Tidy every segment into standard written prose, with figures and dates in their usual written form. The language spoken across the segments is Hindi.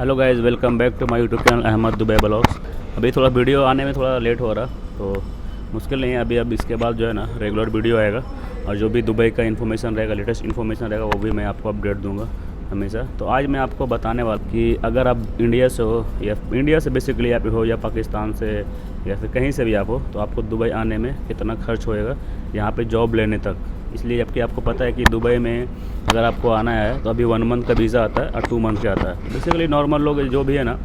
Hello guys, welcome back to my YouTube channel Ahmed Dubai blogs. अभी थोड़ा वीडियो आने में थोड़ा लेट हो रहा, तो मुश्किल नहीं है। अब इसके बाद जो है ना रेगुलर वीडियो आएगा, और जो भी दुबई का इन्फॉर्मेशन रहेगा, लेटेस्ट इन्फॉर्मेशन रहेगा, वो भी मैं आपको अपडेट दूंगा हमेशा। तो आज मैं आपको बताने वाला कि अगर आप इंडिया से हो, या इंडिया से बेसिकली आप हो, या पाकिस्तान से, या फिर कहीं से भी आप हो, तो आपको दुबई आने में कितना खर्च होएगा यहाँ पे जॉब लेने तक। इसलिए जबकि आपको पता है कि दुबई में अगर आपको आना है तो अभी 1 मंथ का वीज़ा आता है और 2 मंथ का आता है। बेसिकली नॉर्मल लोग जो भी है ना,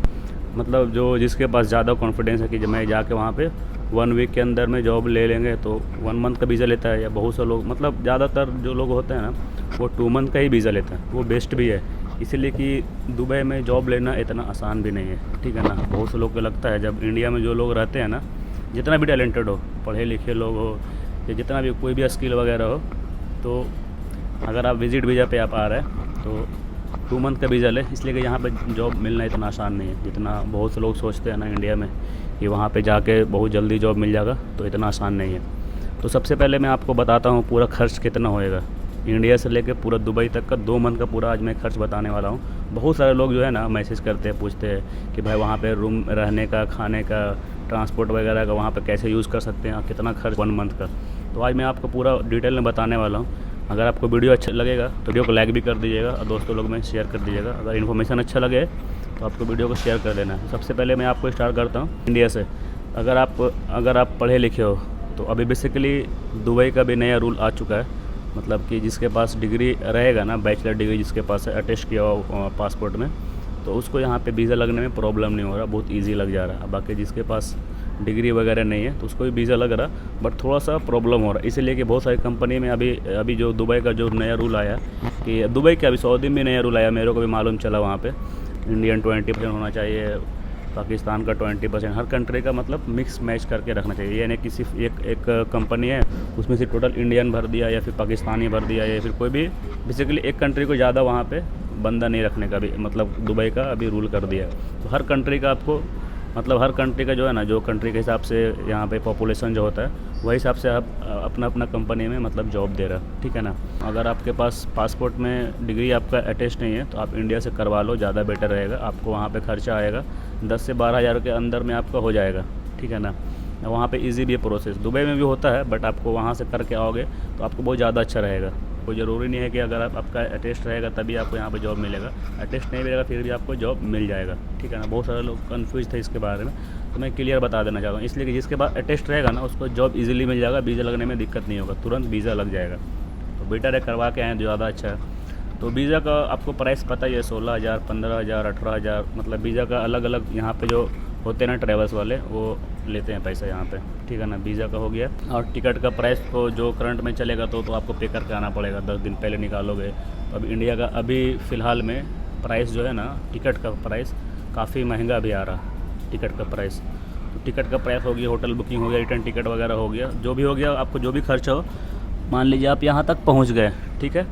मतलब जो जिसके पास ज़्यादा कॉन्फिडेंस है कि जब मैं जाके वहाँ पे 1 वीक के अंदर में जॉब ले लेंगे, तो 1 मंथ का वीज़ा लेता है। या बहुत से लोग, मतलब ज़्यादातर जो लोग होते हैं ना, वो 2 मंथ का ही वीज़ा लेते हैं। वो बेस्ट भी है, इसीलिए कि दुबई में जॉब लेना इतना आसान भी नहीं है, ठीक है ना। बहुत से लोग को लगता है, जब इंडिया में जो लोग रहते हैं ना, जितना भी टैलेंटेड हो, पढ़े लिखे लोग हो, या जितना भी कोई भी स्किल वगैरह हो, तो अगर आप विज़िट वीज़ा पे आप आ रहे हैं तो 2 मंथ का वीज़ा लें। इसलिए कि यहाँ पे जॉब मिलना इतना आसान नहीं है जितना बहुत से लोग सोचते हैं ना इंडिया में, कि वहाँ पे जाके बहुत जल्दी जॉब मिल जाएगा। तो इतना आसान नहीं है। तो सबसे पहले मैं आपको बताता हूँ पूरा खर्च कितना होएगा इंडिया से लेके पूरा दुबई तक का। 2 मंथ का पूरा आज मैं खर्च बताने वाला हूँ। बहुत सारे लोग जो है ना मैसेज करते हैं, पूछते हैं कि भाई वहाँ पे रूम रहने का, खाने का, ट्रांसपोर्ट वगैरह का वहाँ पे कैसे यूज़ कर सकते हैं, कितना खर्च 1 मंथ का। तो आज मैं आपको पूरा डिटेल में बताने वाला हूँ। अगर आपको वीडियो अच्छा लगेगा तो वीडियो को लाइक भी कर दीजिएगा, और दोस्तों लोग में शेयर कर दीजिएगा। अगर इन्फॉर्मेशन अच्छा लगे तो आपको वीडियो को शेयर कर देना है। सबसे पहले मैं आपको स्टार्ट करता हूँ इंडिया से। अगर आप पढ़े लिखे हो, तो अभी बेसिकली दुबई का भी नया रूल आ चुका है। मतलब कि जिसके पास डिग्री रहेगा ना, बैचलर डिग्री जिसके पास है अटेस्ट किया हुआ पासपोर्ट में, तो उसको यहाँ पे वीज़ा लगने में प्रॉब्लम नहीं हो रहा, बहुत इजी लग जा रहा है। बाकी जिसके पास डिग्री वगैरह नहीं है तो उसको भी वीज़ा लग रहा, बट थोड़ा सा प्रॉब्लम हो रहा है। इसलिए कि बहुत सारी कंपनी में अभी जो दुबई का जो नया रूल आया, कि दुबई का अभी सऊदी में नया रूल आया, मेरे को भी मालूम चला। वहाँ पे इंडियन 20% होना चाहिए, पाकिस्तान का 20%, हर कंट्री का मतलब मिक्स मैच करके रखना चाहिए। यानी कि सिर्फ एक कंपनी है, उसमें से टोटल इंडियन भर दिया, या फिर पाकिस्तानी भर दिया, या फिर कोई भी बेसिकली एक कंट्री को ज़्यादा वहाँ पे बंदा नहीं रखने का भी, मतलब दुबई का अभी रूल कर दिया। तो हर कंट्री का आपको, मतलब हर कंट्री का जो है ना, जो कंट्री के हिसाब से यहाँ पे पॉपुलेशन जो होता है, वही हिसाब से आप अपना अपना कंपनी में मतलब जॉब दे रहा, ठीक है ना। अगर आपके पास पासपोर्ट में डिग्री आपका अटैच नहीं है तो आप इंडिया से करवा लो, ज़्यादा बेटर रहेगा। आपको वहाँ पे खर्चा आएगा 10 से 12 हज़ार के अंदर में आपका हो जाएगा, ठीक है ना। वहाँ पे इजी भी है प्रोसेस, दुबई में भी होता है, बट आपको वहाँ से करके आओगे तो आपको बहुत ज़्यादा अच्छा रहेगा। कोई ज़रूरी नहीं है कि अगर आपका अटेस्ट रहेगा तभी आपको यहाँ पे जॉब मिलेगा। अटेस्ट नहीं मिलेगा फिर भी आपको जॉब मिल जाएगा, ठीक है ना। बहुत सारे लोग कंफ्यूज थे इसके बारे में, तो मैं क्लियर बता देना चाहता हूँ। इसलिए कि जिसके पास अटेस्ट रहेगा ना, उसको जॉब इजीली मिल जाएगा, वीज़ा लगने में दिक्कत नहीं होगा, तुरंत वीज़ा लग जाएगा। तो बेटर है करवा के आएँ, ज़्यादा अच्छा है। तो वीज़ा का आपको प्राइस पता ही है, 16,000, 15,000, 18,000, मतलब वीज़ा का अलग अलग यहाँ पे जो होते हैं ना ट्रैवल्स वाले, वो लेते हैं पैसा यहाँ पे, ठीक है ना। वीज़ा का हो गया। और टिकट का प्राइस तो जो करंट में चलेगा तो आपको पे करके आना पड़ेगा, 10 दिन पहले निकालोगे। तो अब इंडिया का अभी फ़िलहाल में प्राइस जो है ना, टिकट का प्राइस काफ़ी महंगा भी आ रहा, टिकट का प्राइस। तो टिकट का प्राइस हो गया, होटल बुकिंग हो गया, रिटर्न टिकट वगैरह हो गया, जो भी हो गया, आपको जो भी खर्चा हो। मान लीजिए आप यहाँ तक पहुँच गए, ठीक है।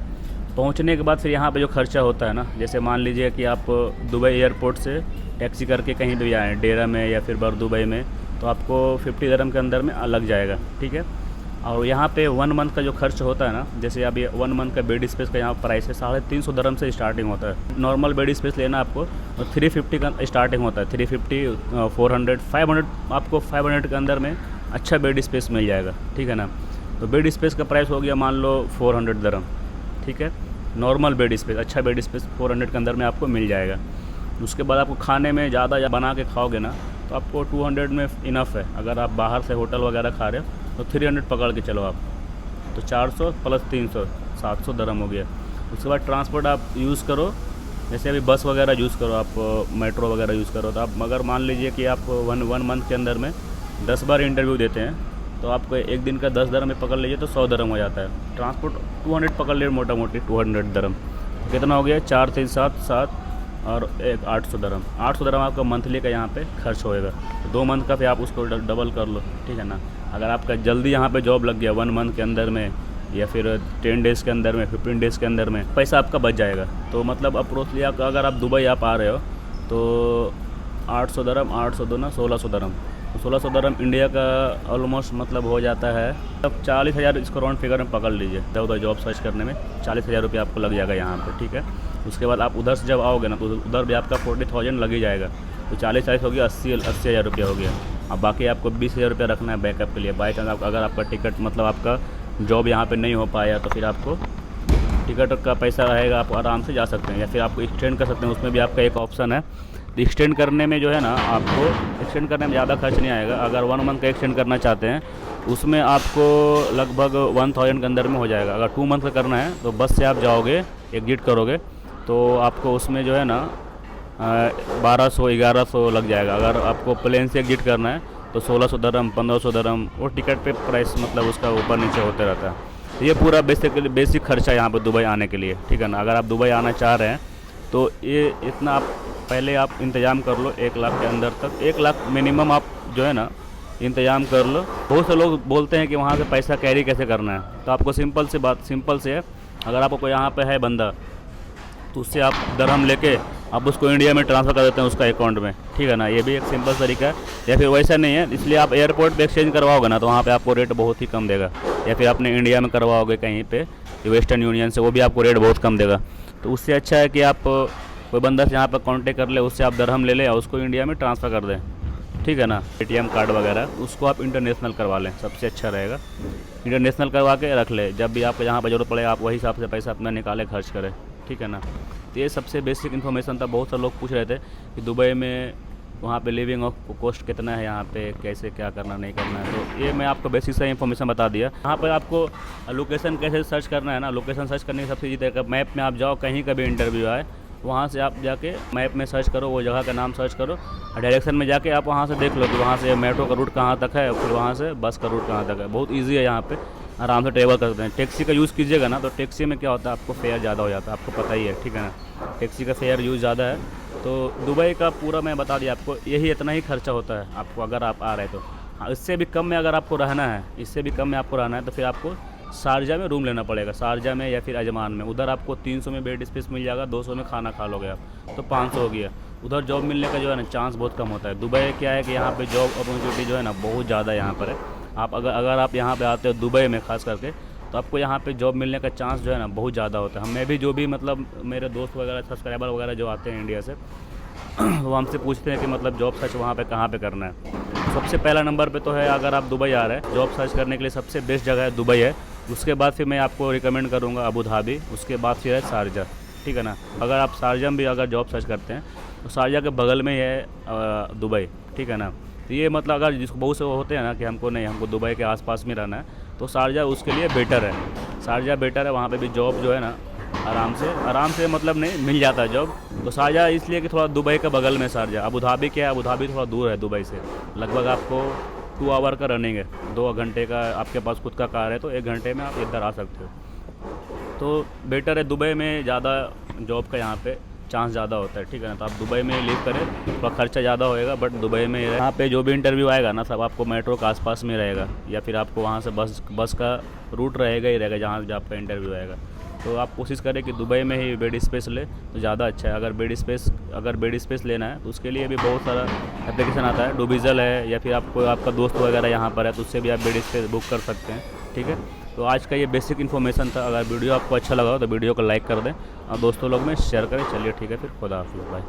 पहुँचने के बाद फिर यहाँ पे जो खर्चा होता है ना, जैसे मान लीजिए कि आप दुबई एयरपोर्ट से टैक्सी करके कहीं भी आएँ, डेरा में या फिर बर दुबई में, तो आपको 50 दिरहम के अंदर में लग जाएगा, ठीक है। और यहाँ पे 1 मंथ का जो खर्च होता है ना, जैसे अभी 1 मंथ का बेड स्पेस का यहाँ प्राइस है 350 दिरहम से स्टार्टिंग होता है। नॉर्मल बेड स्पेस लेना आपको तो 350 का स्टार्टिंग होता है, 350, 400, 500, आपको 500 के अंदर में अच्छा बेड स्पेस मिल जाएगा, ठीक है ना। तो बेड स्पेस का प्राइस हो गया मान लो 400 दिरहम, ठीक है। नॉर्मल बेड स्पेस, अच्छा बेड स्पेस 400 के अंदर में आपको मिल जाएगा। उसके बाद आपको खाने में ज़्यादा बना के खाओगे ना, तो आपको 200 में इनफ है। अगर आप बाहर से होटल वगैरह खा रहे हो तो 300 पकड़ के चलो आप, तो 400 प्लस 300, 700 दिरहम हो गया। उसके बाद ट्रांसपोर्ट आप यूज़ करो, जैसे अभी बस वगैरह यूज़ करो, आप मेट्रो वगैरह यूज़ करो, तो आप अगर मान लीजिए कि आप 1 मंथ के अंदर में 10 बार इंटरव्यू देते हैं, तो आपको एक दिन का 10 दिरहम में पकड़ लीजिए तो 100 दिरहम हो जाता है। ट्रांसपोर्ट 200 पकड़ लीजिए, मोटा मोटी 200 दिरहम, कितना हो गया, 4 3 7 7 और 800 दिरहम। 800 दिरहम आपका मंथली का यहाँ पे खर्च होएगा। तो 2 मंथ का फिर आप उसको डबल कर लो, ठीक है ना। अगर आपका जल्दी यहाँ पे जॉब लग गया 1 मंथ के अंदर में, या फिर 10 डेज़ के अंदर में, 15 डेज़ के अंदर में, पैसा आपका बच जाएगा। तो मतलब अप्रोचली अगर आप दुबई आप आ रहे हो तो 800 दिरहम, 800 2 ना 1600 दिरहम, तो 1600 दिरहम इंडिया का ऑलमोस्ट मतलब हो जाता है अब 40,000, इसको राउंड फिगर में पकड़ लीजिए। उधर जॉब सर्च करने में 40,000 रुपये आपको लग जाएगा यहाँ पे, ठीक है। उसके बाद आप उधर से जब आओगे ना तो उधर भी आपका 40,000 लग ही जाएगा। तो 40 हो गया, 80,000 रुपया हो गया। अब बाकी आपको 20,000 रुपया रखना है बैकअप के लिए। बाई चांस अगर आपका टिकट मतलब आपका जॉब यहाँ पे नहीं हो पाया तो फिर आपको टिकट का पैसा रहेगा, आप आराम से जा सकते हैं, या फिर आपको एक्सटेंड कर सकते हैं। उसमें भी आपका एक ऑप्शन है। तो एक्सटेंड करने में जो है ना, आपको एक्सटेंड करने में ज़्यादा खर्च नहीं आएगा। अगर 1 मंथ का एक्सटेंड करना चाहते हैं उसमें आपको लगभग 1,000 के अंदर में हो जाएगा। अगर 2 मंथ का करना है तो बस से आप जाओगे, एग्जिट करोगे तो आपको उसमें जो है ना 1200-1100 लग जाएगा। अगर आपको प्लेन से एग्जिट करना है तो 1600 दरम, 1500 दरम, और टिकट पे प्राइस मतलब उसका ऊपर नीचे होते रहता है। तो ये पूरा बेसिक खर्चा यहाँ पर दुबई आने के लिए, ठीक है ना। अगर आप दुबई आना चाह रहे हैं तो ये इतना आप पहले आप इंतज़ाम कर लो, 1 लाख के अंदर तक, 1 लाख मिनिमम आप जो है ना इंतज़ाम कर लो। बहुत से लोग बोलते हैं कि वहाँ से पैसा कैरी कैसे करना है, तो आपको सिंपल से है। अगर आपको कोई यहाँ पे है बंदा तो उससे आप दरहम लेके आप उसको इंडिया में ट्रांसफ़र कर देते हैं उसका अकाउंट में, ठीक है ना। ये भी एक सिंपल तरीका है। या फिर वैसा नहीं है, इसलिए आप एयरपोर्ट पे एक्सचेंज करवाओगे ना तो वहाँ पे आपको रेट बहुत ही कम देगा। या फिर आपने इंडिया में करवाओगे कहीं पे वेस्टर्न यूनियन से, वो भी आपको रेट बहुत कम देगा। तो उससे अच्छा है कि आप कोई बंदा से यहाँ पर कॉन्टेक्ट कर ले, उससे आप दरहम ले लें और उसको इंडिया में ट्रांसफ़र कर दें, ठीक है ना। ATM कार्ड वगैरह उसको आप इंटरनेशनल करवा लें, सबसे अच्छा रहेगा। इंटरनेशनल करवा के रख ले, जब भी आपको यहाँ पर ज़रूरत पड़े आप वही हिसाब से पैसा अपना निकाले खर्च करें, ठीक है ना। तो ये सबसे बेसिक इन्फॉर्मेशन था। बहुत सारे लोग पूछ रहे थे कि दुबई में वहाँ पे लिविंग ऑफ कॉस्ट कितना है, यहाँ पे कैसे क्या करना नहीं करना है। तो ये मैं आपको बेसिक सा इन्फॉर्मेशन बता दिया। यहाँ पर आपको लोकेशन कैसे सर्च करना है ना, लोकेशन सर्च करने की सबसे ईजी तरीका, मैप में आप जाओ, कहीं का भी इंटरव्यू आए वहाँ से आप जाके मैप में सर्च करो, वो जगह का नाम सर्च करो, डायरेक्शन में जाके आप वहाँ से देख लो कि वहाँ से मेट्रो का रूट कहाँ तक है, फिर वहाँ से बस का रूट कहाँ तक है। बहुत ईजी है, यहाँ पे आराम से ट्रेवल कर सकते हैं। टैक्सी का यूज़ कीजिएगा ना तो टैक्सी में क्या होता है, आपको फेयर ज़्यादा हो जाता है, आपको पता ही है, ठीक है ना। टैक्सी का फेयर यूज़ ज़्यादा है। तो दुबई का पूरा मैं बता दिया आपको, यही इतना ही खर्चा होता है आपको अगर आप आ रहे तो। हाँ, इससे भी कम में अगर आपको रहना है तो फिर आपको शारजा में रूम लेना पड़ेगा, शारजा में या फिर अजमान में। उधर आपको 300 में बेड स्पेस मिल जाएगा, 200 में खाना खा लोगे आप, तो 500 हो गया। उधर जॉब मिलने का जो है ना चांस बहुत कम होता है। दुबई क्या है कि यहाँ पे जॉब अपॉर्चुनिटी जो है ना बहुत ज़्यादा यहाँ पर है। आप अगर आप यहाँ पे आते हो दुबई में खास करके, तो आपको यहाँ पे जॉब मिलने का चांस जो है ना बहुत ज़्यादा होता है। मैं भी जो भी मतलब मेरे दोस्त वगैरह सब्सक्राइबर वगैरह जो आते हैं इंडिया से वो हमसे पूछते हैं कि मतलब जॉब सर्च वहाँ पे कहाँ पे करना है। सबसे पहला नंबर पे तो है, अगर आप दुबई आ रहे हैं जॉब सर्च करने के लिए सबसे बेस्ट जगह है दुबई है। उसके बाद फिर मैं आपको रिकमेंड करूँगा अबू धाबी, उसके बाद फिर है शारजा, ठीक है ना। अगर आप शारजा में भी अगर जॉब सर्च करते हैं तो शारजा के बगल में ही है दुबई, ठीक है ना। तो ये मतलब अगर जिसको बहुत से होते हैं ना कि हमको दुबई के आसपास में रहना है, तो शारजा उसके लिए बेटर है। शारजा बेटर है, वहाँ पे भी जॉब जो है ना आराम से मतलब नहीं मिल जाता है जॉब। तो शारजा इसलिए कि थोड़ा दुबई के बगल में शारजा। अबू धाबी क्या है, अबू धाबी थोड़ा दूर है दुबई से, लगभग आपको 2 आवर का रनिंग है, 2 घंटे का। आपके पास खुद का कार है तो 1 घंटे में आप इधर आ सकते हो। तो बेटर है दुबई में, ज़्यादा जॉब का यहाँ पे चांस ज़्यादा होता है, ठीक है ना। तो आप दुबई में लीव करें, थोड़ा खर्चा ज़्यादा होएगा, बट दुबई में यहाँ पे जो भी इंटरव्यू आएगा ना सब आपको मेट्रो के आसपास में रहेगा, या फिर आपको वहाँ से बस का रूट रहेगा जहाँ भी आपका इंटरव्यू आएगा। तो आप कोशिश करें कि दुबई में ही बेड स्पेस ले तो ज़्यादा अच्छा है। अगर बेड स्पेस लेना है तो उसके लिए भी बहुत सारा एप्लीकेशन आता है, डुबिज़ल है, या फिर आपका दोस्त वगैरह यहाँ पर है तो उससे भी आप बेड स्पेस बुक कर सकते हैं, ठीक है। तो आज का ये बेसिक इन्फॉर्मेशन था। अगर वीडियो आपको अच्छा लगा हो तो वीडियो को लाइक कर दें और दोस्तों लोग में शेयर करें। चलिए ठीक है, फिर खुदा हाफ़िज़, बाय।